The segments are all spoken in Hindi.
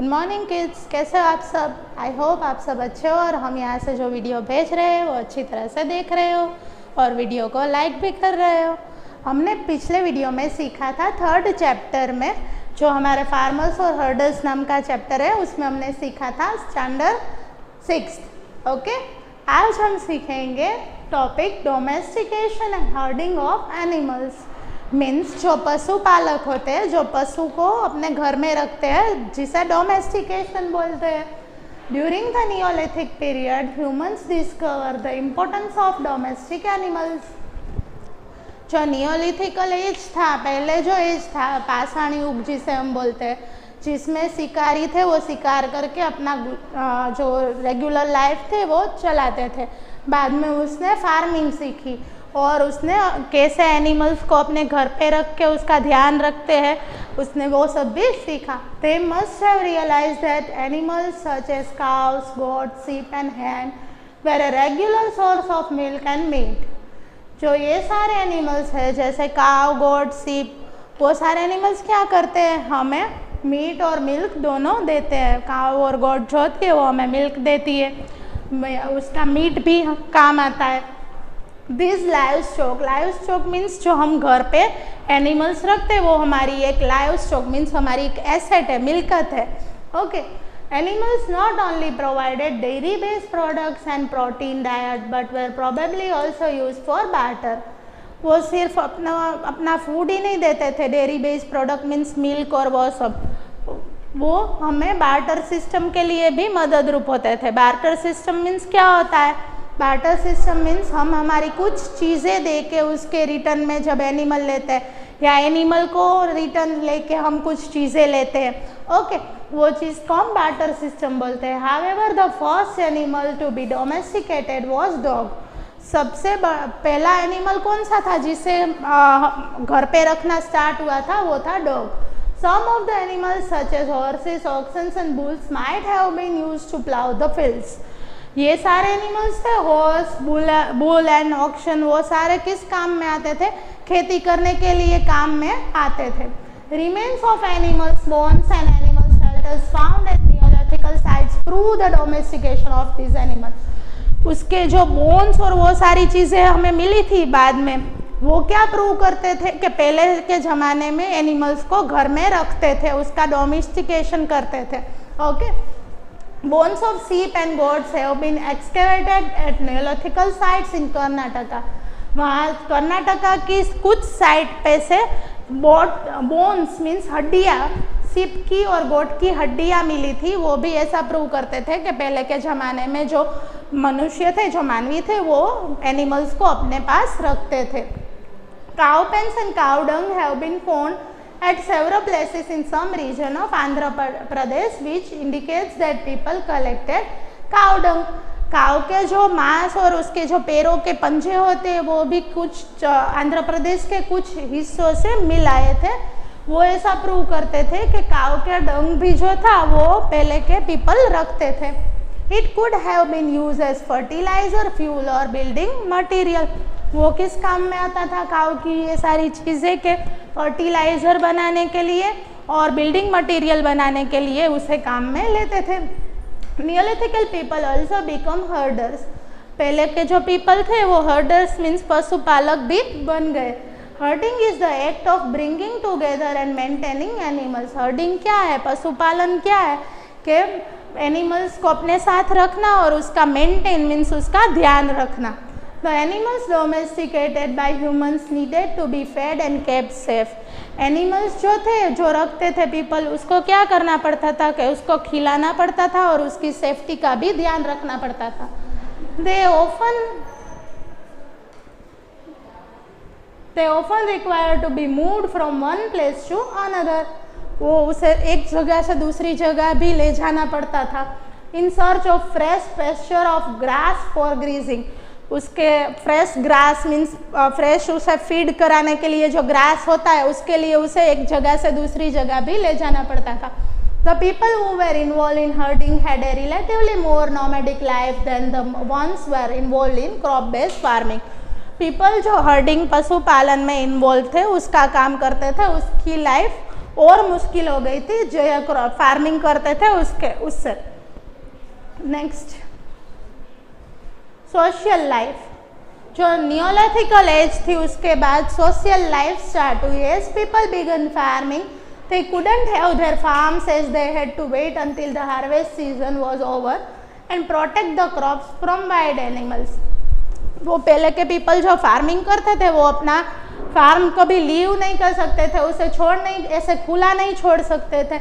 गुड मॉर्निंग किड्स, कैसे हो आप सब। आई होप आप सब अच्छे हो और हम यहाँ से जो वीडियो भेज रहे हैं वो अच्छी तरह से देख रहे हो और वीडियो को लाइक भी कर रहे हो। हमने पिछले वीडियो में सीखा था थर्ड चैप्टर में, जो हमारे फार्मर्स और हर्डर्स नाम का चैप्टर है, उसमें हमने सीखा था स्टैंडर्ड 6। ओके, आज हम सीखेंगे topic domestication and herding of animals. Means जो पशुपालक होते हैं, जो पशु को अपने घर में रखते हैं, जिसे डोमेस्टिकेशन बोलते हैं। During the Neolithic period humans discover the importance of domestic animals. जो नियोलिथिकल एज था, पहले जो एज था पाषाण युग जिसे हम बोलते हैं, जिसमें शिकारी थे वो शिकार करके अपना जो रेगुलर लाइफ थे वो चलाते थे। बाद में उसने फार्मिंग सीखी और उसने कैसे एनिमल्स को अपने घर पे रख के उसका ध्यान रखते हैं, उसने वो सब भी सीखा। They must have realized that animals such as cows, goats, sheep and hen were a regular source of milk and meat। जो ये सारे एनिमल्स हैं जैसे काव, गोट, सीप, वो सारे एनिमल्स क्या करते हैं, हमें मीट और मिल्क दोनों देते हैं। काव और गोट जो होती है वो हमें मिल्क देती है, उसका मीट भी काम आता है। दिस लाइव स्टॉक मीन्स जो हम घर पे एनिमल्स रखते हैं वो हमारी एक लाइव स्टॉक मीन्स हमारी एक एसेट है, मिल्कत है। Okay, animals not only provided dairy based products and protein diet but were probably also use for barter. वो सिर्फ अपना फूड ही नहीं देते थे, dairy based product means milk और वो सब, वो हमें बार्टर सिस्टम के लिए भी मदद रूप होते थे। बार्टर सिस्टम मीन्स क्या होता है, बार्टर सिस्टम मीन्स हम हमारी कुछ चीज़ें दे के उसके रिटर्न में जब एनिमल लेते हैं या एनिमल को रिटर्न लेके हम कुछ चीज़ें लेते हैं। ओके, वो चीज़ को हम बार्टर सिस्टम बोलते हैं। However the first animal to be domesticated was dog. सबसे पहला एनिमल कौन सा था जिसे घर पे रखना स्टार्ट हुआ था, वो था dog. Some of the animals such as horses, oxen and bulls might have been used to plow the fields। ये सारे एनिमल्स थे, हॉर्स, बुल एंड ऑक्शन, वो सारे किस काम में आते थे, खेती करने के लिए काम में आते थे। Remains of animals bones and animal shelters found at neolithical sites prove the domestication of this animal. उसके जो बोन्स और वो सारी चीज़ें हमें मिली थी बाद में, वो क्या प्रूव करते थे कि पहले के ज़माने में एनिमल्स को घर में रखते थे, उसका डोमेस्टिकेशन करते थे। Okay, bones of sheep and goats have been excavated at Neolithical sites in Karnataka. वहाँ कर्नाटका की कुछ साइट पे से बोन्स मीन्स हड्डियाँ, शिप की और गोट की हड्डियाँ मिली थी। वो भी ऐसा प्रूव करते थे कि पहले के ज़माने में जो मनुष्य थे, जो मानवी थे, वो एनिमल्स को अपने पास रखते थे। Cow pens and cow dung have been found at several places in some region of Andhra Pradesh, which indicates that people collected cow dung। काव के जो मांस और उसके जो पैरों के पंजे होते हैं वो भी कुछ आंध्र प्रदेश के कुछ हिस्सों से मिल आए थे। वो ऐसा प्रूव करते थे कि काव के डंग भी जो था वो पहले के पीपल रखते थे। It could have been use as fertiliser, fuel और बिल्डिंग मटीरियल। वो किस काम में आता था काव की ये सारी चीज़ें के फर्टिलाइज़र बनाने के लिए और बिल्डिंग मटेरियल बनाने के लिए उसे काम में लेते थे। नियोलिथिकल पीपल ऑल्सो बिकम हर्डर्स। पहले के जो पीपल थे वो हर्डर्स मीन्स पशुपालक भी बन गए। Herding is the act of bringing together and maintaining animals. Herding क्या है, पशुपालन क्या है कि एनिमल्स को अपने साथ रखना और उसका मेंटेन मीन्स उसका ध्यान रखना। The animals domesticated by humans needed to be fed and kept safe। Animals जो थे, जो रखते थे पीपल, उसको क्या करना पड़ता था कि उसको खिलाना पड़ता था और उसकी सेफ्टी का भी ध्यान रखना पड़ता था। They often require to be moved from one place to another। वो उसे एक जगह से दूसरी जगह भी ले जाना पड़ता था। In search of fresh pasture of grass for grazing। उसके फ्रेश ग्रास मीन्स फ्रेश उसे फीड कराने के लिए जो ग्रास होता है उसके लिए उसे एक जगह से दूसरी जगह भी ले जाना पड़ता था। The people who were involve in herding had a relatively more nomadic life than the ones were involve in crop based farming. People जो हर्डिंग पशुपालन में इन्वॉल्व थे, उसका काम करते थे, उसकी लाइफ और मुश्किल हो गई थी जो फार्मिंग करते थे उससे। Next, social life. जो नियोलिथिकल एज थी उसके बाद सोशल लाइफ स्टार्ट हुई। As people began farming they couldn't have their farms as they had to wait until the harvest season was over and protect the crops from wild animals। वो पहले के पीपल जो फार्मिंग करते थे वो अपना फार्म कभी लीव नहीं कर सकते थे, उसे छोड़ नहीं, ऐसे खुला नहीं छोड़ सकते थे।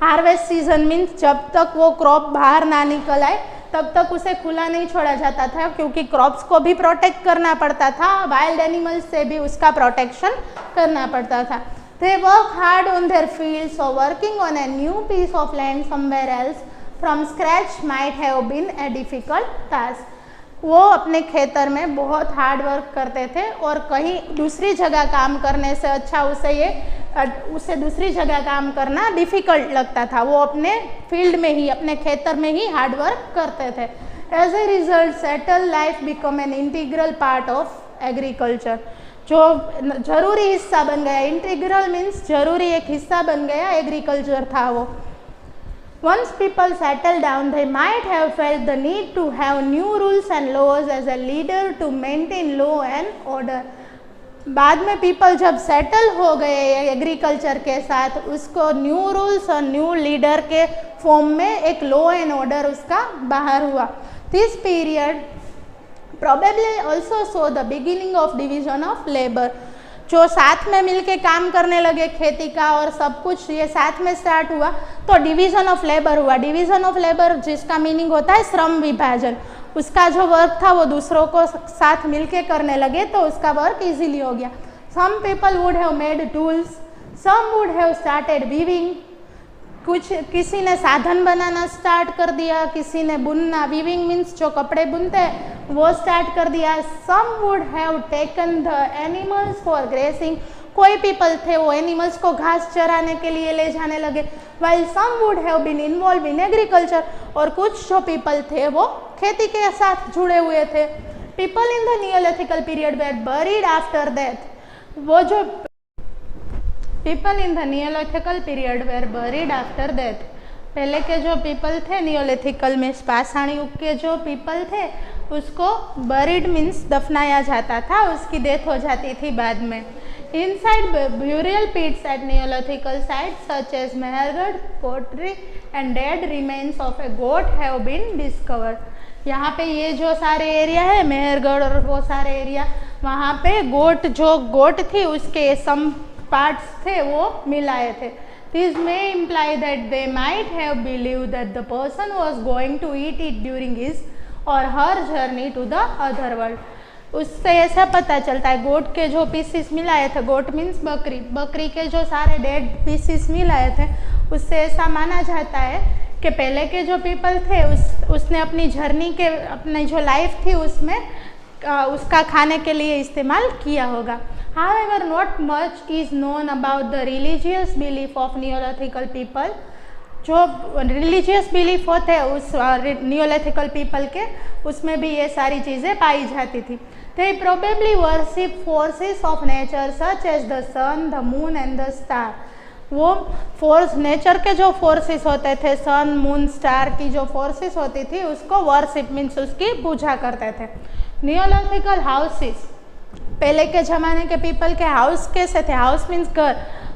हार्वेस्ट सीजन मीन्स जब तक वो क्रॉप बाहर ना निकल आए तब तक उसे खुला नहीं छोड़ा जाता था, क्योंकि क्रॉप्स को भी प्रोटेक्ट करना पड़ता था, वाइल्ड एनिमल्स से भी उसका प्रोटेक्शन करना पड़ता था। They work hard on their fields, so working on a new piece of land somewhere else from scratch might have been a difficult task। वो अपने खेतर में बहुत हार्ड वर्क करते थे और कहीं दूसरी जगह काम करने से अच्छा उसे दूसरी जगह काम करना डिफ़िकल्ट लगता था। वो अपने फील्ड में ही, अपने खेतर में ही हार्ड वर्क करते थे। As a result settle life become an integral part of agriculture. जो जरूरी हिस्सा बन गया, इंटीग्रल मीन्स जरूरी एक हिस्सा बन गया एग्रीकल्चर था वो। Once people settle down, they might have felt the need to have new rules and laws as a leader to maintain law and order। बाद में पीपल जब सेटल हो गए एग्रीकल्चर के साथ, उसको न्यू रूल्स और न्यू लीडर के फॉर्म में एक लॉ एंड ऑर्डर उसका बाहर हुआ। This period probably also saw the beginning of division of labor। जो साथ में मिलके काम करने लगे खेती का और सब कुछ ये साथ में स्टार्ट हुआ तो डिवीजन ऑफ लेबर हुआ। डिवीजन ऑफ लेबर जिसका मीनिंग होता है श्रम विभाजन। उसका जो वर्क था वो दूसरों को साथ मिलके करने लगे तो उसका वर्क इजीली हो गया। Some people would have made tools, some would have started weaving. किसी ने साधन बनाना स्टार्ट कर दिया, किसी ने बुनना, वीविंग मीन्स जो कपड़े बुनते हैं वो स्टार्ट कर दिया। Some would have taken the animals for grazing. कोई पीपल थे वो एनिमल्स को घास चराने के लिए ले जाने लगे। While some would have been involve in agriculture. और कुछ जो पीपल थे वो खेती के साथ जुड़े हुए थे। People in the neolithical period were buried after death. वो जो people in the neolithical period were buried after death. पहले के जो पीपल थे नियोलिथिकल में पाषाण युग के जो पीपल थे उसको बरीड मीन्स दफनाया जाता था, उसकी डेथ हो जाती थी बाद में। Inside burial pits at neolithical sites such as Mehrgarh, pottery and dead remains of a goat have been discovered. यहाँ पे ये जो सारे एरिया है मेहरगढ़ और वो सारे एरिया, वहाँ पे गोट थी उसके सम पार्ट्स थे वो मिलाए थे। This may imply that they might have believed that the person was going to eat it during his or her journey to the other world। उससे ऐसा पता चलता है गोट के जो पीसीस मिलाए थे, गोट मीन्स बकरी, बकरी के जो सारे डेड पीसीस मिलाए थे उससे ऐसा माना जाता है कि पहले के जो पीपल थे उसने अपनी जर्नी के अपनी जो लाइफ थी उसमें उसका खाने के लिए इस्तेमाल किया होगा। However, not much is known about the religious belief of Neolithical people। जो रिलीजियस बिलीफ होते हैं उस नियोलिथिकल पीपल के, उसमें भी ये सारी चीज़ें पाई जाती थी। They probably worship forces of nature such as the sun, the moon and the star। वो फोर्स नेचर के जो फोर्सेस होते थे, सन मून स्टार की जो फोर्सेस होती थी उसको वर्शिप मीन्स उसकी पूजा करते थे। नियोलिथिकल हाउसेस, पहले के ज़माने के पीपल के हाउस कैसे थे, हाउस मीन्स घर,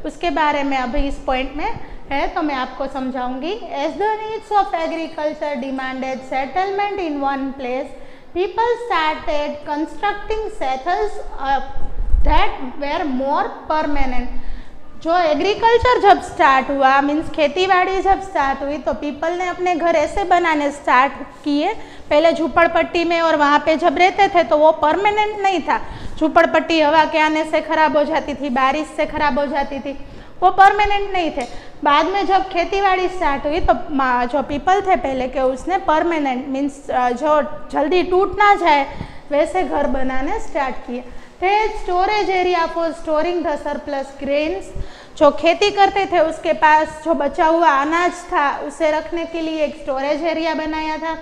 उसके बारे में अभी इस पॉइंट में है तो मैं आपको समझाऊंगी। As the needs of agriculture demanded settlement in one place, people started constructing settles that were more permanent. जो एग्रीकल्चर जब स्टार्ट हुआ मीन्स खेतीबाड़ी जब स्टार्ट हुई तो पीपल ने अपने घर ऐसे बनाने स्टार्ट किए। पहले झूपड़पट्टी में और वहाँ पे जब रहते थे तो वो परमानेंट नहीं था। झूपड़पट्टी हवा के आने से ख़राब हो जाती थी, बारिश से ख़राब हो जाती थी, वो परमानेंट नहीं थे। बाद में जब खेतीबाड़ी स्टार्ट हुई तो जो पीपल थे पहले के उसने परमानेंट मीन्स जो जल्दी टूट ना जाए वैसे घर बनाने स्टार्ट किए थे। Storage area for storing the surplus grains, जो खेती करते थे उसके पास जो बचा हुआ अनाज था उसे रखने के लिए एक स्टोरेज एरिया बनाया था।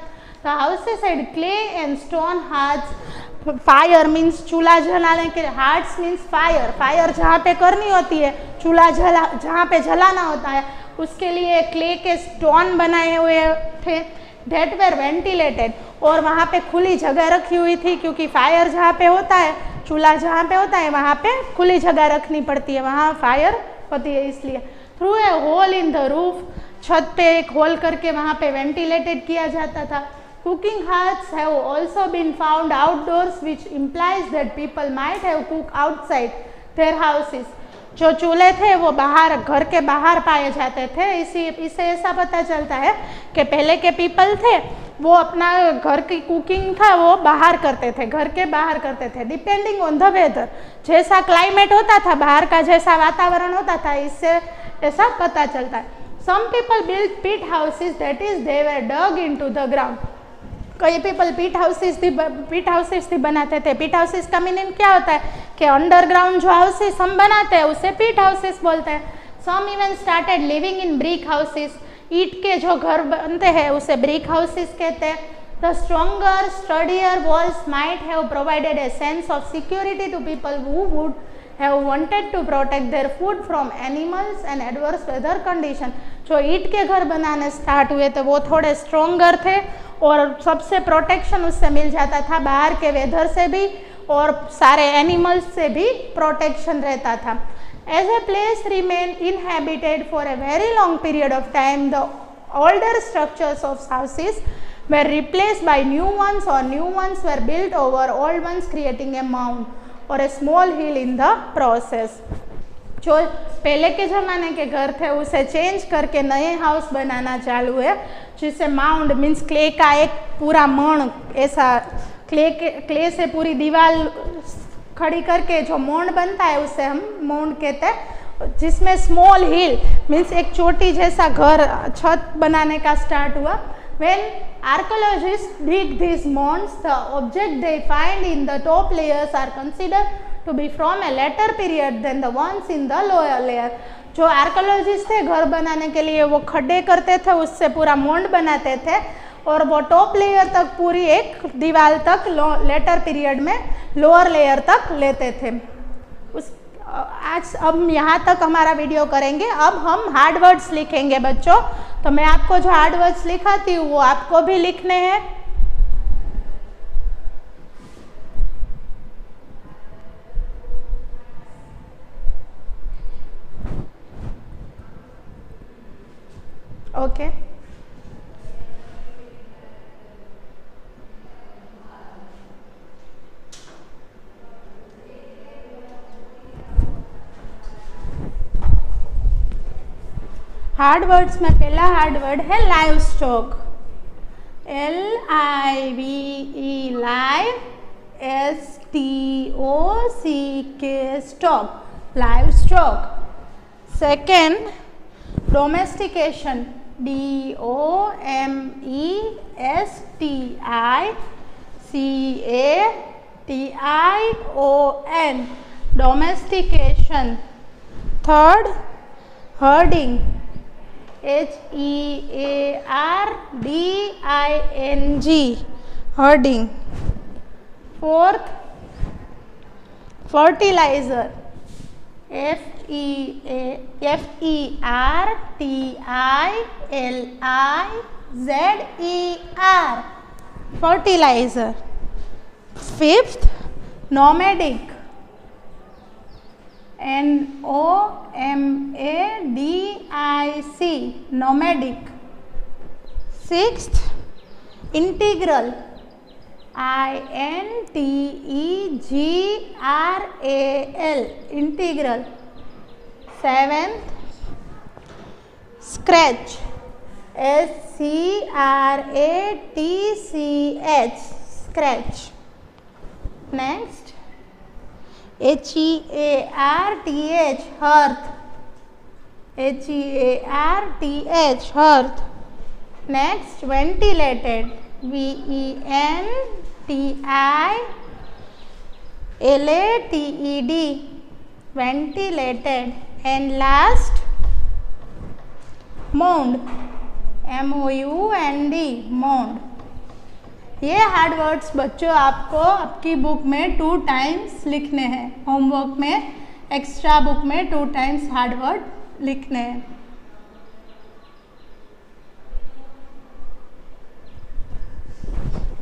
The houses had clay and stone hearts fire means चूल्हा जलाने के, हार्ट्स मीन्स फायर, फायर जहाँ पे करनी होती है, चूल्हा जहाँ पे जलाना होता है, उसके लिए क्ले के स्टोन बनाए हुए थे, डेट वेर वेंटिलेटेड, और वहाँ पे खुली जगह रखी हुई थी, क्योंकि फायर जहाँ पे होता है, चूल्हा जहाँ पे होता है, वहाँ पे खुली जगह रखनी पड़ती है, वहाँ फायर होती है इसलिए। Through a hole in the roof, छत पे एक होल करके वहाँ पे वेंटिलेटेड किया जाता था। Cooking hearths have also been found outdoors, which implies that people might have cooked outside their houses. जो चूल्हे थे वो बाहर, घर के बाहर पाए जाते थे। इससे ऐसा पता चलता है कि पहले के पीपल थे वो अपना घर की कुकिंग था वो बाहर करते थे, घर के बाहर करते थे। डिपेंडिंग ऑन द वेदर, जैसा क्लाइमेट होता था, बाहर का जैसा वातावरण होता था, इससे ऐसा पता चलता है। Some people built pit houses, that is they were dug into the ground. कई पीपल पीट हाउसेस भी बनाते थे। पीट हाउसेस का मीनिंग क्या होता है कि अंडरग्राउंड जो हाउसेस हम बनाते हैं उसे पीट हाउसेस बोलते हैं। Some even started living in brick houses, ईट के जो घर बनते हैं उसे ब्रिक हाउसेस कहते हैं। The stronger sturdier walls might have provided a sense of security to people who would have wanted to protect their food from animals and adverse weather condition। जो ईट के घर बनाने स्टार्ट हुए थे वो थोड़े स्ट्रोंगर थे और सबसे प्रोटेक्शन उससे मिल जाता था, बाहर के वेदर से भी और सारे एनिमल्स से भी प्रोटेक्शन रहता था। As a place remained inhabited for a very long period of time, the older structures of houses were replaced by new ones or new ones were built over old ones, creating a mound or a small hill in the process. जो पहले के ज़माने के घर थे उसे चेंज करके नए हाउस बनाना चालू है, जिसे माउंड मीन्स क्ले का एक पूरा मण, ऐसा क्ले से पूरी दीवार खड़ी करके जो मोंड बनता है उसे हम मोंड कहते हैं, जिसमें स्मॉल हिल मीन्स एक चोटी जैसा घर, छत बनाने का स्टार्ट हुआ। When archaeologists dig these mounds, the objects they find in the top layers are considered to be from a later period than the ones in the lower layer। जो आर्कोलॉजिस्ट थे घर बनाने के लिए वो खड्डे करते थे, उससे पूरा मोंड बनाते थे और वो टॉप लेयर तक पूरी एक दीवार तक लेटर पीरियड में लोअर लेयर तक लेते थे। आज अब यहाँ तक हमारा वीडियो करेंगे। अब हम हार्ड वर्ड्स लिखेंगे बच्चों, तो मैं आपको जो हार्ड वर्ड्स लिखाती हूँ वो आपको भी लिखने हैं। ओके हार्ड वर्ड्स में पहला हार्ड वर्ड है live stock, LIVE live, STOCK stock, live stock. Second domestication, DOMESTICATION, domestication. Third herding, HEARDING, herding। Fourth fertilizer, FERTILIZER, fertilizer। Fifth nomadic, NOMADIC, nomadic। Sixth integral, INTEGRAL, integral। Seventh scratch, SCRATCH, scratch। Next HEARTH, hearth, HEARTH, hearth। Next ventilated, VENTILATED, ventilated। And last mound, MOUND, mound। ये हार्ड वर्ड्स बच्चों आपको आपकी बुक में 2 टाइम्स लिखने हैं। होमवर्क में एक्स्ट्रा बुक में 2 टाइम्स हार्ड वर्ड लिखने हैं।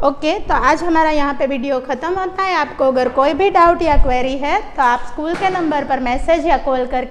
ओके, तो आज हमारा यहाँ पे वीडियो ख़त्म होता है। आपको अगर कोई भी डाउट या क्वेरी है तो आप स्कूल के नंबर पर मैसेज या कॉल करके